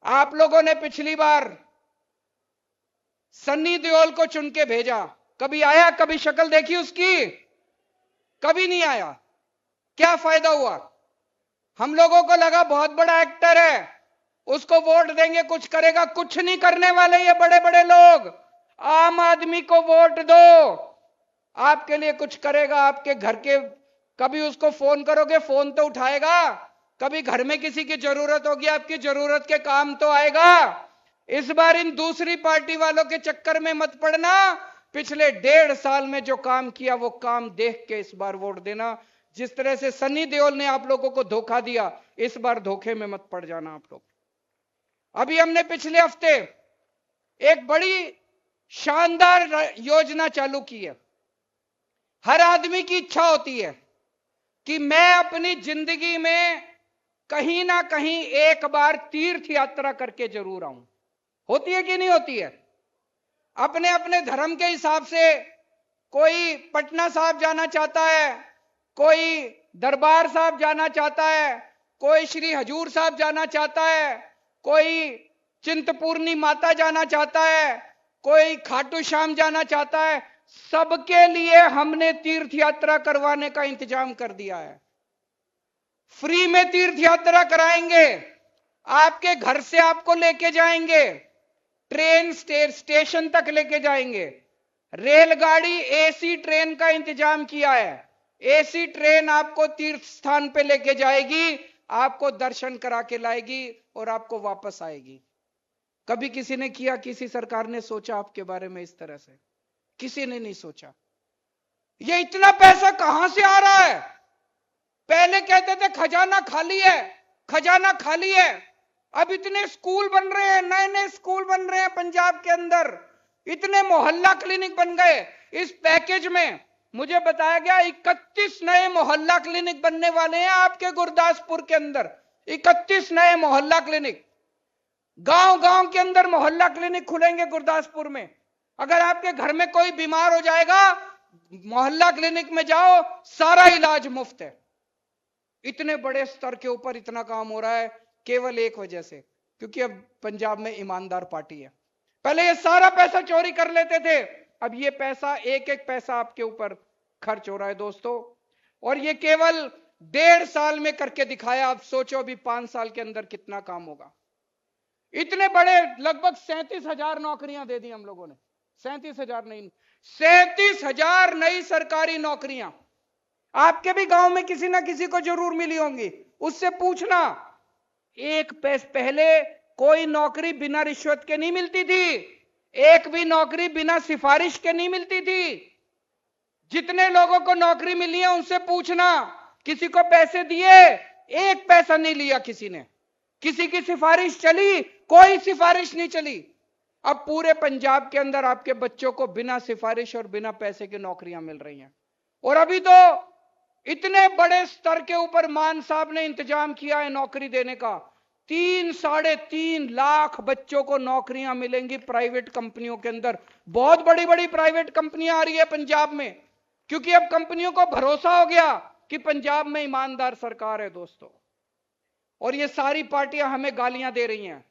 आप लोगों ने पिछली बार सन्नी देओल को चुन के भेजा, कभी आया, कभी शक्ल देखी उसकी? कभी नहीं आया। क्या फायदा हुआ? हम लोगों को लगा बहुत बड़ा एक्टर है, उसको वोट देंगे कुछ करेगा, कुछ नहीं करने वाले ये बड़े बड़े लोग। आम आदमी को वोट दो, आपके लिए कुछ करेगा, आपके घर के, कभी उसको फोन करोगे फोन तो उठाएगा, कभी घर में किसी की जरूरत होगी आपकी जरूरत के काम तो आएगा। इस बार इन दूसरी पार्टी वालों के चक्कर में मत पड़ना, पिछले 1.5 साल में जो काम किया वो काम देख के इस बार वोट देना। जिस तरह से सन्नी देओल ने आप लोगों को धोखा दिया, इस बार धोखे में मत पड़ जाना आप लोग। अभी हमने पिछले हफ्ते एक बड़ी शानदार योजना चालू की है। हर आदमी की इच्छा होती है कि मैं अपनी जिंदगी में कहीं ना कहीं एक बार तीर्थ यात्रा करके जरूर आऊं। होती है कि नहीं होती है? अपने अपने धर्म के हिसाब से कोई पटना साहिब जाना चाहता है, कोई दरबार साहिब जाना चाहता है, कोई श्री हजूर साहिब जाना चाहता है, कोई चिंतपूर्णी माता जाना चाहता है, कोई खाटू श्याम जाना चाहता है। सबके लिए हमने तीर्थ यात्रा करवाने का इंतजाम कर दिया है। फ्री में तीर्थ यात्रा कराएंगे, आपके घर से आपको लेके जाएंगे, ट्रेन स्टेशन तक लेके जाएंगे, रेलगाड़ी एसी ट्रेन का इंतजाम किया है। एसी ट्रेन आपको तीर्थ स्थान पे लेके जाएगी, आपको दर्शन करा के लाएगी और आपको वापस आएगी। कभी किसी ने किया, किसी सरकार ने सोचा आपके बारे में इस तरह से? किसी ने नहीं सोचा। ये इतना पैसा कहां से आ रहा है? पहले कहते थे खजाना खाली है, खजाना खाली है। अब इतने स्कूल बन रहे हैं, नए नए स्कूल बन रहे हैं पंजाब के अंदर, इतने मोहल्ला क्लिनिक बन गए। इस पैकेज में मुझे बताया गया 31 नए मोहल्ला क्लिनिक बनने वाले हैं आपके गुरदासपुर के अंदर। 31 नए मोहल्ला क्लिनिक, गांव गांव के अंदर मोहल्ला क्लिनिक खुलेंगे गुरदासपुर में। अगर आपके घर में कोई बीमार हो जाएगा, मोहल्ला क्लिनिक में जाओ, सारा इलाज मुफ्त है। इतने बड़े स्तर के ऊपर इतना काम हो रहा है केवल एक वजह से, क्योंकि अब पंजाब में ईमानदार पार्टी है। पहले ये सारा पैसा चोरी कर लेते थे, अब ये पैसा एक एक पैसा आपके ऊपर खर्च हो रहा है दोस्तों। और ये केवल 1.5 साल में करके दिखाया। आप सोचो अभी 5 साल के अंदर कितना काम होगा। इतने बड़े लगभग 37,000 नौकरियां दे दी हम लोगों ने। 37,000 नहीं, 37,000 नई सरकारी नौकरियां। आपके भी गांव में किसी ना किसी को जरूर मिली होंगी, उससे पूछना। एक पहले कोई नौकरी बिना रिश्वत के नहीं मिलती थी, एक भी नौकरी बिना सिफारिश के नहीं मिलती थी। जितने लोगों को नौकरी मिली है उनसे पूछना, किसी को पैसे दिए? एक पैसा नहीं लिया किसी ने। किसी की सिफारिश चली? कोई सिफारिश नहीं चली। अब पूरे पंजाब के अंदर आपके बच्चों को बिना सिफारिश और बिना पैसे की नौकरियां मिल रही हैं। और अभी तो इतने बड़े स्तर के ऊपर मान साहब ने इंतजाम किया है नौकरी देने का। 3-3.5 लाख बच्चों को नौकरियां मिलेंगी प्राइवेट कंपनियों के अंदर। बहुत बड़ी बड़ी प्राइवेट कंपनियां आ रही है पंजाब में, क्योंकि अब कंपनियों को भरोसा हो गया कि पंजाब में ईमानदार सरकार है दोस्तों। और ये सारी पार्टियां हमें गालियां दे रही हैं।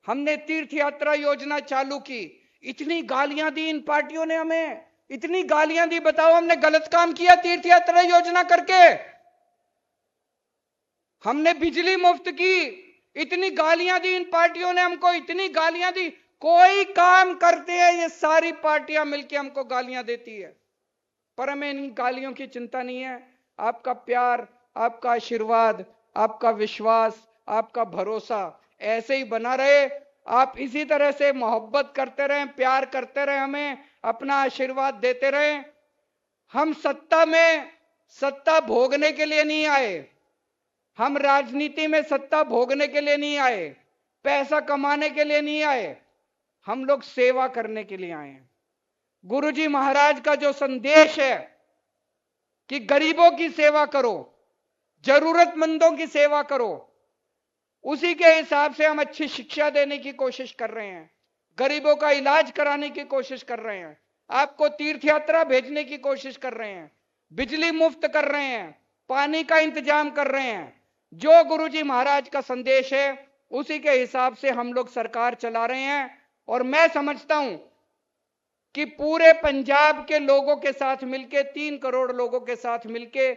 हमने तीर्थ यात्रा योजना चालू की, इतनी गालियां दी इन पार्टियों ने हमें, इतनी गालियां दी। बताओ हमने गलत काम किया तीर्थ यात्रा योजना करके? हमने बिजली मुफ्त की, इतनी गालियां दी इन पार्टियों ने हमको, इतनी गालियां दी। कोई काम करते हैं ये सारी पार्टियां मिलकर हमको गालियां देती है, पर हमें इन गालियों की चिंता नहीं है। आपका प्यार, आपका आशीर्वाद, आपका विश्वास, आपका भरोसा ऐसे ही बना रहे। आप इसी तरह से मोहब्बत करते रहें, प्यार करते रहें, हमें अपना आशीर्वाद देते रहें। हम सत्ता में सत्ता भोगने के लिए नहीं आए, हम राजनीति में सत्ता भोगने के लिए नहीं आए, पैसा कमाने के लिए नहीं आए, हम लोग सेवा करने के लिए आए हैं। गुरुजी महाराज का जो संदेश है कि गरीबों की सेवा करो, जरूरतमंदों की सेवा करो, उसी के हिसाब से हम अच्छी शिक्षा देने की कोशिश कर रहे हैं, गरीबों का इलाज कराने की कोशिश कर रहे हैं, आपको तीर्थ यात्रा भेजने की कोशिश कर रहे हैं, बिजली मुफ्त कर रहे हैं, पानी का इंतजाम कर रहे हैं। जो गुरुजी महाराज का संदेश है उसी के हिसाब से हम लोग सरकार चला रहे हैं। और मैं समझता हूं कि पूरे पंजाब के लोगों के साथ मिलके, 3 करोड़ लोगों के साथ मिलके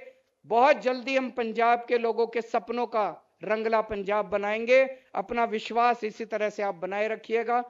बहुत जल्दी हम पंजाब के लोगों के सपनों का रंगला पंजाब बनाएंगे। अपना विश्वास इसी तरह से आप बनाए रखिएगा।